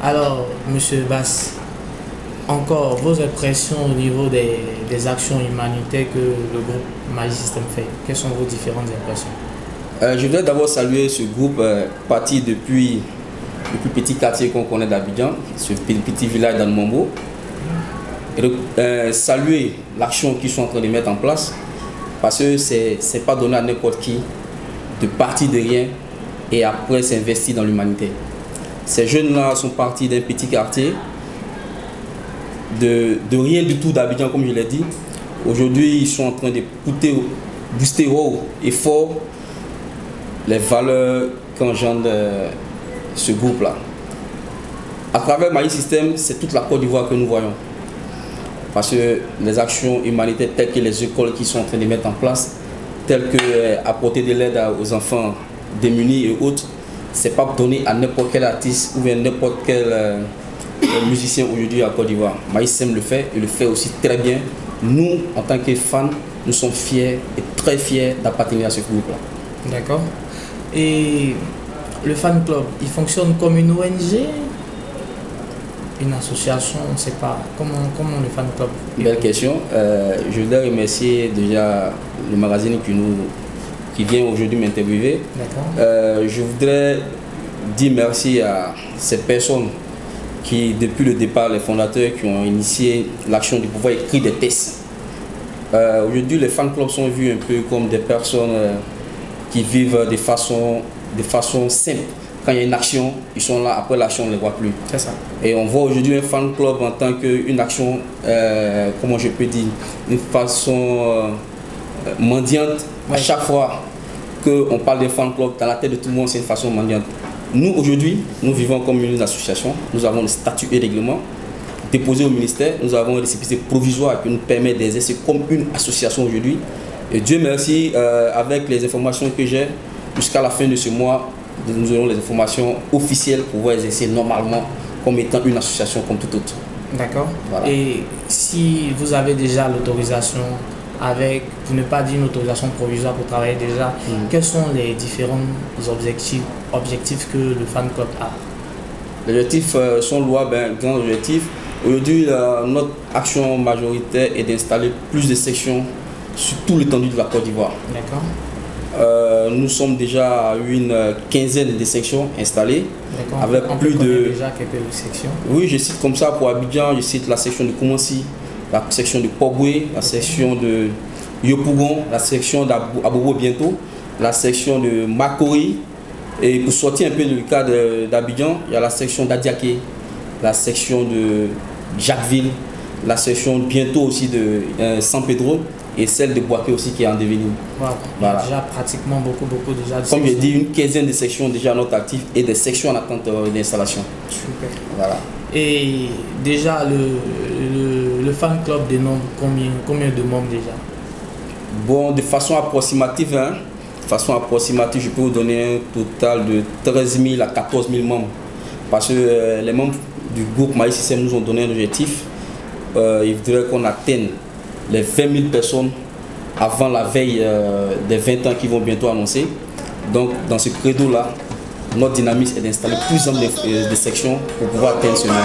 Alors, Monsieur Bass, encore vos impressions au niveau des actions humanitaires que le groupe Magic System fait. Quelles sont vos différentes impressions? Je voudrais d'abord saluer ce groupe parti depuis le plus petit quartier qu'on connaît d'Abidjan, ce petit village d'Anmambo. Et donc, saluer l'action qu'ils sont en train de mettre en place, parce que c'est pas donné à n'importe qui de partir de rien et après s'investir dans l'humanité. Ces jeunes-là sont partis d'un petit quartier, de rien du tout d'Abidjan, comme je l'ai dit. Aujourd'hui, ils sont en train de booster haut et fort les valeurs qu'engendre ce groupe-là. À travers Magic System, c'est toute la Côte d'Ivoire que nous voyons. Parce que les actions humanitaires telles que les écoles qui sont en train de mettre en place, telles que apporter de l'aide aux enfants démunis et autres, c'est pas donné à n'importe quel artiste ou bien n'importe quel musicien aujourd'hui à Côte d'Ivoire. Magic System le fait et le fait aussi très bien. Nous, en tant que fans, nous sommes fiers et très fiers d'appartenir à ce groupe-là. D'accord. Et le fan club, il fonctionne comme une ONG, une association, on ne sait pas. Comment le fan club? Belle question. Je voudrais remercier déjà le magazine qui vient aujourd'hui m'interviewer. Je voudrais dire merci à ces personnes qui, depuis le départ, les fondateurs qui ont initié l'action de pouvoir écrire des textes. Aujourd'hui, les fan clubs sont vus un peu comme des personnes qui vivent de façon simple. Quand il y a une action, ils sont là, après l'action, on ne les voit plus. C'est ça. Et on voit aujourd'hui un fan club en tant qu'une action, comment je peux dire, une façon mendiante. Ouais. À chaque fois qu'on parle d'un fan club, dans la tête de tout le monde, c'est une façon mendiante. Nous, aujourd'hui, nous vivons comme une association. Nous avons le statut et règlement déposé au ministère. Nous avons un récépissé provisoire qui nous permet d'exercer comme une association aujourd'hui. Et Dieu merci, avec les informations que j'ai, jusqu'à la fin de ce mois, nous aurons les informations officielles pour pouvoir exercer normalement comme étant une association comme tout autre. D'accord. Voilà. Et si vous avez déjà l'autorisation, pour ne pas dire une autorisation provisoire pour travailler déjà, quels sont les différents objectifs que le fan club a? Les objectifs sont louables, grands objectifs. Aujourd'hui, notre action majoritaire est d'installer plus de sections sur tout l'étendue de la Côte d'Ivoire. D'accord. Nous sommes déjà à une quinzaine de sections installées. Avec plus de... déjà quelques sections. Oui, je cite comme ça pour Abidjan, je cite la section de Koumansi, la section de Pogoué, la section de Yopougon, la section d'Abobo bientôt, la section de Makori. Et pour sortir un peu du cadre d'Abidjan, il y a la section d'Adiaké, la section de Jacquesville, la section bientôt aussi de San Pedro et celle de Boaké aussi qui est en devenir. Voilà. Déjà pratiquement beaucoup déjà de Comme je dis, une quinzaine de sections déjà à notre actif et des sections en attente d'installation. Super. Voilà. Et déjà le fan club dénombre combien de membres déjà? Bon, de façon approximative, je peux vous donner un total de 13 000 à 14 000 membres. Parce que les membres du groupe Magic System nous ont donné un objectif. Il faudrait qu'on atteigne les 20 000 personnes avant la veille des 20 ans qui vont bientôt annoncer. Donc, dans ce credo-là, notre dynamisme est d'installer plus de sections pour pouvoir atteindre ce nombre.